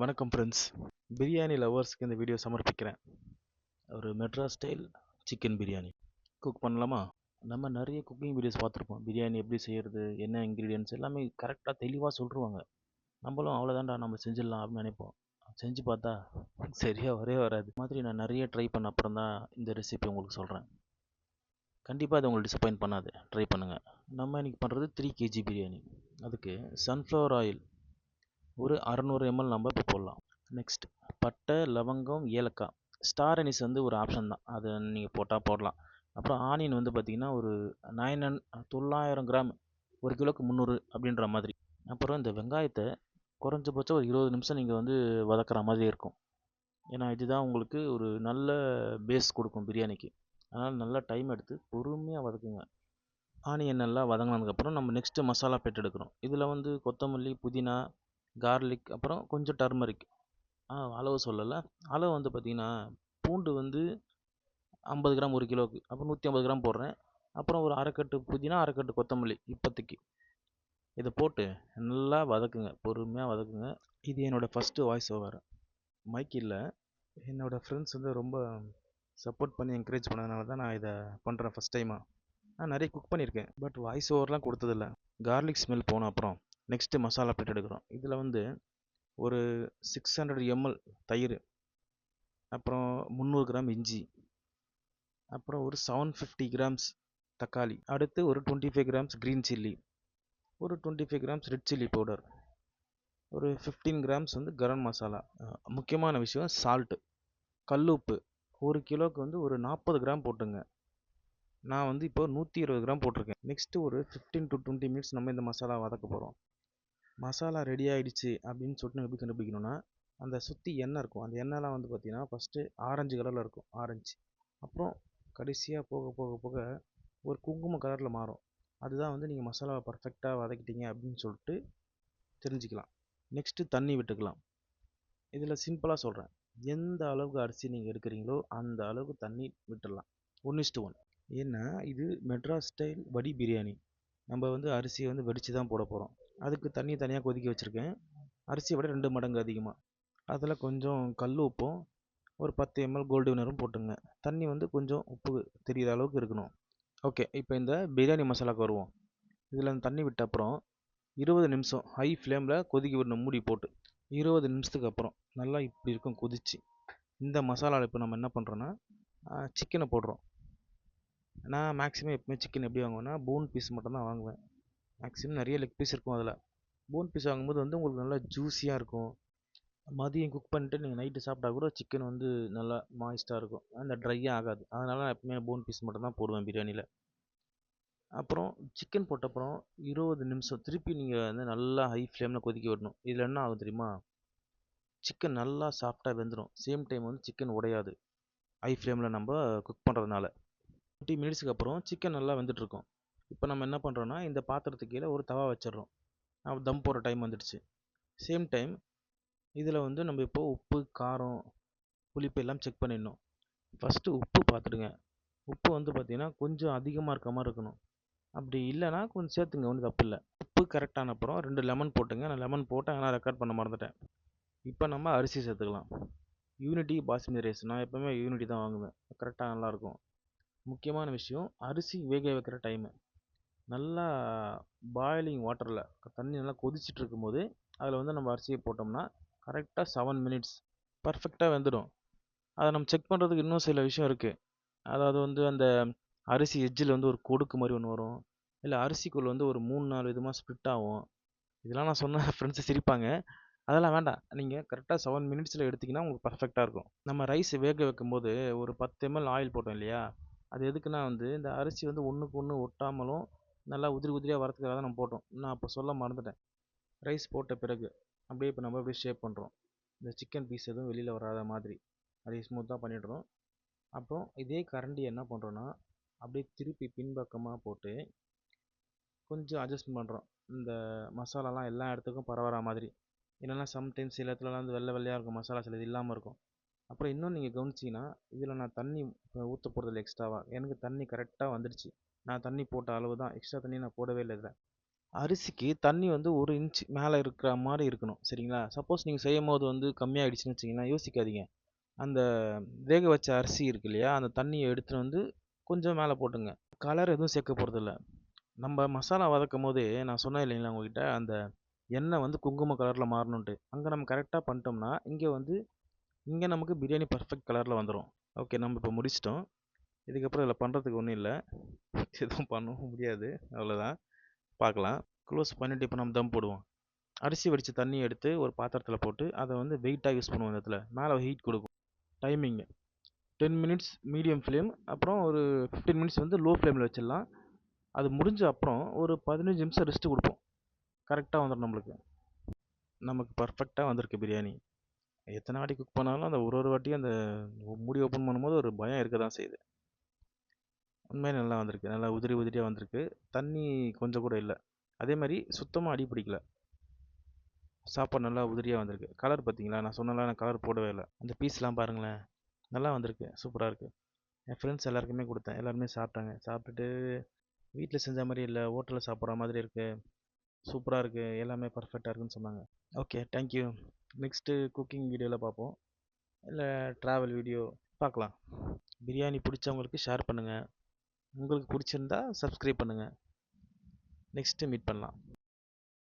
வணக்கம் ஃப்ரெண்ட்ஸ். பிரியாணி லவர்ஸ்க்கு இந்த வீடியோ சமர்ப்பிக்கிறேன். ஒரு Madras style chicken biryani cook பண்ணலாமா? நம்ம நிறைய குக்கிங் வீடியோஸ் பார்த்துருப்போம். பிரியாணி எப்படி செய்கிறது, என்ன இன்க்ரீடியன்ட்ஸ் எல்லாமே கரெக்டாக தெளிவாக சொல்லிருவாங்க. நம்மளும் அவ்வளோதான்டா நம்ம செஞ்சிடலாம் அப்படின்னு நினைப்போம். செஞ்சு பார்த்தா சரியாக வராது. இது மாதிரி நான் நிறைய ட்ரை பண்ண அப்புறம் தான் இந்த ரெசிபி உங்களுக்கு சொல்கிறேன். கண்டிப்பாக அது உங்களுக்கு டிசப்பாயின்ட் பண்ணாது. ட்ரை பண்ணுங்கள். நம்ம இன்றைக்கி பண்ணுறது 3 kg பிரியாணி. அதுக்கு சன்ஃப்ளவர் ஆயில் ஒரு 600 ml நம்ம இப்போ போடலாம். நெக்ஸ்ட் பட்டை, லவங்கம், ஏலக்காய். ஸ்டார் அனீஸ் வந்து ஒரு ஆப்ஷன் தான், அதை நீங்கள் போட்டால் போடலாம். அப்புறம் ஆனியன் வந்து பார்த்திங்கன்னா ஒரு 900 கிராம், 1 கிலோக்கு 300 அப்படின்ற மாதிரி. அப்புறம் இந்த வெங்காயத்தை குறைஞ்சபட்சம் ஒரு 20 நிமிஷம் நீங்கள் வந்து வதக்குற மாதிரி இருக்கும். ஏன்னா இதுதான் உங்களுக்கு ஒரு நல்ல பேஸ் கொடுக்கும் பிரியாணிக்கு. அதனால் நல்லா டைம் எடுத்து பொறுமையாக வதக்குங்க. ஆனியன் நல்லா வதங்கினதுக்கப்புறம் நம்ம நெக்ஸ்ட்டு மசாலா பேட் எடுக்கிறோம். இதில் வந்து கொத்தமல்லி, புதினா, கார்லிக், அப்புறம் கொஞ்சம் டர்மரிக். அளவு சொல்லலை. அளவு வந்து பார்த்திங்கன்னா பூண்டு வந்து 50 கிராம் 1 கிலோவுக்கு, அப்புறம் 150 கிராம் போடுறேன். அப்புறம் ஒரு அரைக்கட்டு புதினா, அரைக்கட்டு கொத்தமல்லி இப்போதைக்கு. இதை போட்டு நல்லா வதக்குங்க, பொறுமையாக வதக்குங்க. இது என்னோடய ஃபஸ்ட்டு வாய்ஸ் ஓவர். மைக் இல்லை. என்னோடய ஃப்ரெண்ட்ஸ் வந்து ரொம்ப சப்போர்ட் பண்ணி என்கரேஜ் பண்ணதுனால தான் நான் இதை பண்ணுறேன் ஃபஸ்ட் டைமாக. நான் நிறைய குக் பண்ணியிருக்கேன், பட் வாய்ஸ் ஓவர்லாம் கொடுத்ததில்ல. கார்லிக் ஸ்மெல் போன அப்புறம் நெக்ஸ்ட்டு மசாலா பேட் எடுக்கிறோம். இதில் வந்து ஒரு 600 ml தயிர், அப்புறம் 300 கிராம் இஞ்சி, அப்புறம் ஒரு 750 கிராம்ஸ் தக்காளி, அடுத்து ஒரு 25 கிராம்ஸ் க்ரீன் சில்லி, ஒரு 25 கிராம்ஸ் ரெட் சில்லி பவுடர், ஒரு 15 கிராம்ஸ் வந்து கரம் மசாலா. முக்கியமான விஷயம் சால்ட்டு, கல் உப்பு. 1 கிலோவுக்கு வந்து ஒரு 40 கிராம் போட்டுங்க. நான் வந்து இப்போ 120 கிராம் போட்டிருக்கேன். நெக்ஸ்ட்டு ஒரு 15 to 20 மினிட்ஸ் நம்ம இந்த மசாலா வதக்க போகிறோம். மசாலா ரெடி ஆகிடுச்சு அப்படின்னு சொல்லிட்டு எப்படி கண்டுபிடிக்கணும்னா, அந்த சுற்றி எண்ணெய் இருக்கும். அந்த எண்ணெய்லாம் வந்து பார்த்திங்கன்னா ஃபஸ்ட்டு ஆரஞ்சு கலரில் இருக்கும், ஆரஞ்சு. அப்புறம் கடைசியாக போக போக போக ஒரு குங்கும கலரில் மாறும். அதுதான் வந்து நீங்கள் மசாலாவை பர்ஃபெக்டாக வதக்கிட்டீங்க அப்படின்னு சொல்லிட்டு தெரிஞ்சுக்கலாம். நெக்ஸ்ட்டு தண்ணி விட்டுக்கலாம். இதில் சிம்பிளாக சொல்கிறேன், எந்த அளவுக்கு அரிசி நீங்கள் எடுக்கிறீங்களோ அந்த அளவுக்கு தண்ணி விட்டுடலாம். 1:1. ஏன்னா இது மெட்ராஸ் ஸ்டைல் வடி பிரியாணி. நம்ம வந்து அரிசியை வந்து வடித்து தான் போட போகிறோம். அதுக்கு தண்ணி தனியாக கொதிக்க வச்சுருக்கேன், அரிசியை விட 2 மடங்கு அதிகமாக. அதில் கொஞ்சம் கல் உப்பும் ஒரு 10 ml கோல்டு வினரும் போட்டுங்க. தண்ணி வந்து கொஞ்சம் உப்பு தெரிகிற அளவுக்கு இருக்கணும். ஓகே, இப்போ இந்த பிரியாணி மசாலாவுக்கு வருவோம். இதில் அந்த தண்ணி விட்ட அப்புறம் 20 நிமிஷம் ஹை ஃப்ளேமில் கொதிக்க விடணும், மூடி போட்டு. 20 நிமிஷத்துக்கு அப்புறம் நல்லா இப்படி இருக்கும் கொதிச்சு. இந்த மசாலாவில் இப்போ நம்ம என்ன பண்ணுறோன்னா சிக்கனை போடுறோம். நான் மேக்ஸிமம் எப்பவுமே சிக்கன் எப்படி வாங்குவேன்னா போன் பீஸ் மட்டும் தான் வாங்குவேன். மேக்ஸிமம் நிறைய லெக் பீஸ் இருக்கும் அதில். போன் பீஸ் வாங்கும்போது வந்து உங்களுக்கு நல்லா ஜூஸியாக இருக்கும். மதியம் குக் பண்ணிட்டு நீங்கள் நைட்டு சாப்பிட்டா கூட சிக்கன் வந்து நல்லா மாய்ஸ்ட்டாக இருக்கும், அந்த ட்ரையாக ஆகாது. அதனால் நான் எப்பவுமே போன் பீஸ் மட்டும் தான் போடுவேன் பிரியாணியில். அப்புறம் சிக்கன் போட்டப்புறம் 20 நிமிஷம் திருப்பி நீங்கள் வந்து நல்லா ஹை ஃப்ளேமில் கொதிக்க விடணும். இதில் என்ன ஆகும் தெரியுமா, சிக்கன் நல்லா சாஃப்டாக வெந்துடும். சேம் டைம் வந்து சிக்கன் உடையாது, ஹை ஃப்ளேமில் நம்ம குக் பண்ணுறதுனால. 20 மினிட்ஸுக்கு அப்புறம் சிக்கன் நல்லா வெந்துட்டுருக்கும். இப்போ நம்ம என்ன பண்ணுறோன்னா இந்த பாத்திரத்துக்கு கீழே ஒரு தவா வச்சிடுறோம். தம் போடுற டைம் வந்துடுச்சு. சேம் டைம் இதில் வந்து நம்ம இப்போ உப்பு, காரம், புளிப்பு எல்லாம் செக் பண்ணிடணும். ஃபஸ்ட்டு உப்பு பார்த்துடுங்க. உப்பு வந்து பார்த்திங்கன்னா கொஞ்சம் அதிகமாக இருக்க மாதிரி இருக்கணும். அப்படி இல்லைனா கொஞ்சம் சேர்த்துங்க, ஒன்றும் தப்பு இல்லை. உப்பு கரெக்டான அப்புறம் 2 லெமன் போட்டுங்க. நான் லெமன் போட்டேன், ஆனால் ரெக்கார்ட் பண்ண மறந்துட்டேன். இப்போ நம்ம அரிசி சேர்த்துக்கலாம். Unity basmati rice. நான் எப்போவுமே யூனிட்டி தான் வாங்குவேன், கரெக்டாக நல்லாயிருக்கும். முக்கியமான விஷயம், அரிசி வேக வைக்கிற டைமு. நல்லா பாயிலிங் வாட்டரில் தண்ணி நல்லா கொதிச்சுட்டு இருக்கும்போது அதில் வந்து நம்ம அரிசியை போட்டோம்னா கரெக்டாக 7 மினிட்ஸ் பர்ஃபெக்டாக வெந்துடும். அதை நம்ம செக் பண்ணுறதுக்கு இன்னும் சில விஷயம் இருக்குது. அதாவது வந்து அந்த அரிசி எஜ்ஜில் வந்து ஒரு கொடுக்கு மாதிரி ஒன்று வரும், இல்லை அரிசிக்குள்ளே வந்து ஒரு 3-4 விதமாக ஸ்ப்ளிட் ஆகும். இதெல்லாம் நான் சொன்ன ஃப்ரெண்ட்ஸு சிரிப்பாங்க. அதெல்லாம் வேண்டாம், நீங்கள் கரெக்டாக 7 மினிட்ஸில் எடுத்திங்கன்னா உங்களுக்கு பர்ஃபெக்டாக இருக்கும். நம்ம ரைஸ் வேக வைக்கும்போது ஒரு 10 ml ஆயில் போட்டோம் இல்லையா, அது எதுக்குன்னா வந்து இந்த அரிசி வந்து ஒன்றுக்கு ஒன்று ஒட்டாமலும் நல்லா உதிரி உதிரியாக வரதுக்காக தான் நம்ம போட்டோம். நான் அப்போ சொல்ல மறந்துட்டேன். ரைஸ் போட்ட பிறகு அப்படியே இப்போ நம்ம அப்படியே ஷேப் பண்ணுறோம், இந்த சிக்கன் பீஸ் எதுவும் வெளியில் வராத மாதிரி அதை ஸ்மூத்தாக பண்ணிடுறோம். அப்புறம் இதே கரண்டி என்ன பண்ணுறோன்னா அப்படியே திருப்பி பின்பக்கமாக போட்டு கொஞ்சம் அட்ஜஸ்ட் பண்ணுறோம், இந்த மசாலாலாம் எல்லா இடத்துக்கும் பரவுற மாதிரி. இல்லைன்னா சம்டைம்ஸ் சில இடத்துலலாம் வந்து வெள்ளை வெள்ளையாக இருக்கும் மசாலா, சில இது இல்லாமல் இருக்கும். அப்புறம் இன்னும் நீங்கள் கவனிச்சிங்கன்னா இதில் நான் தண்ணி ஊற்ற போகிறதில்ல எக்ஸ்ட்ராவாக. எனக்கு தண்ணி கரெக்டாக வந்துடுச்சு. நான் தண்ணி போட்ட அளவு தான், எக்ஸ்ட்ரா தண்ணி நான் போடவே இல்லை இதில். அரிசிக்கு தண்ணி வந்து 1 இன்ச் மேலே இருக்கிற மாதிரி இருக்கணும். சரிங்களா? சப்போஸ் நீங்கள் செய்யும்போது வந்து கம்மியாயிடுச்சுன்னு வச்சிங்களேன், யோசிக்காதீங்க. அந்த வேக வச்ச அரிசி இருக்கு இல்லையா? அந்த தண்ணிய எடுத்துட்டு வந்து கொஞ்சம் மேலே போட்டுங்க. கலர் எதுவும் சேர்க்க போறதில்ல. நம்ம மசாலா வதக்கும்போதே நான் சொன்னேன் இல்லைங்களா உங்ககிட்ட, அந்த எண்ணெய் வந்து குங்கும கலர்ல மாறணுன்ட்டு. அங்க நம்ம கரெக்ட்டா பண்ணிட்டோம்னா, இங்க நமக்கு பிரியாணி பெர்ஃபெக்ட் கலர்ல வந்துரும். ஓகே, நம்ம இப்போ முடிச்சுட்டோம். இதுக்கப்புறம் இதில பண்றதுக்கு ஒண்ணும் இல்ல. எதுவும் பண்ணவும் முடியாது. அவ்வளோதான். பார்க்கலாம். க்ளோஸ் பண்ணிட்டு இப்போ நம்ம தம் போடுவோம். அரிசி வடிச்ச தண்ணிய எடுத்து ஒரு பாத்திரத்தில போட்டு, அத வந்து வெயிட்டா யூஸ் பண்ணுவோம் இந்த இடத்துல. மேல ஹீட் குடுக்கும். டைமிங் 10 மினிட்ஸ் மீடியம் ஃப்ளேம், அப்புறம் ஒரு 15 மினிட்ஸ் வந்து லோ ஃப்ளேம்ல வச்சிடலாம். அது முடிஞ்ச அப்புறம் ஒரு 15 நிமிஷம் ரெஸ்ட் குடுப்போம். கரெக்ட்டா வந்துரும் நம்மளுக்கு. நமக்கு பெர்ஃபெக்ட்டா வந்திருக்கு பிரியாணி. எத்தன வாட்டி குக் பண்ணாலும் அந்த ஒரு ஒரு வாட்டியும் அந்த மூடி ஓப்பன் பண்ணும்போது ஒரு பயம் இருக்க தான் செய்யுது. உண்மையிலே நல்லா வந்திருக்கு. நல்லா உதிரி உதிரியா வந்திருக்கு. தண்ணி கொஞ்சம் கூட இல்ல. அதே மாரி சுத்தமா அடி பிடிக்கல. சாப்பாடு நல்லா உதிரியா வந்திருக்கு. கலர் பார்த்தீங்களா? நான் சொன்னேன்ல நான் கலர் போடவே இல்ல. அந்த பீஸ்லாம் பாருங்களேன். நல்லா வந்திருக்கு. சூப்பரா இருக்கு. என் ஃப்ரெண்ட்ஸ் எல்லாருக்குமே குடுத்தேன். எல்லாருமே சாப்பிட்டாங்க. சாப்பிட்டுட்டு வீட்ல செஞ்ச மாரி இல்ல, ஹோட்டல்ல சாப்பிடுற மாதிரி இருக்கு. சூப்பரா இருக்கு. எல்லாமே பெர்ஃபெக்ட்டா இருக்குன்னு சொன்னாங்க. Okay, thank you. Next cooking வீடியோல பார்ப்போம். இல்ல ட்ராவல் வீடியோ பார்க்கலாம். பிரியாணி பிடிச்சவங்களுக்கு ஷேர் பண்ணுங்க. உங்களுக்கு பிடிச்சிருந்தா சப்ஸ்கிரைப் பண்ணுங்க. நெக்ஸ்ட்டு மீட் பண்ணலாம்.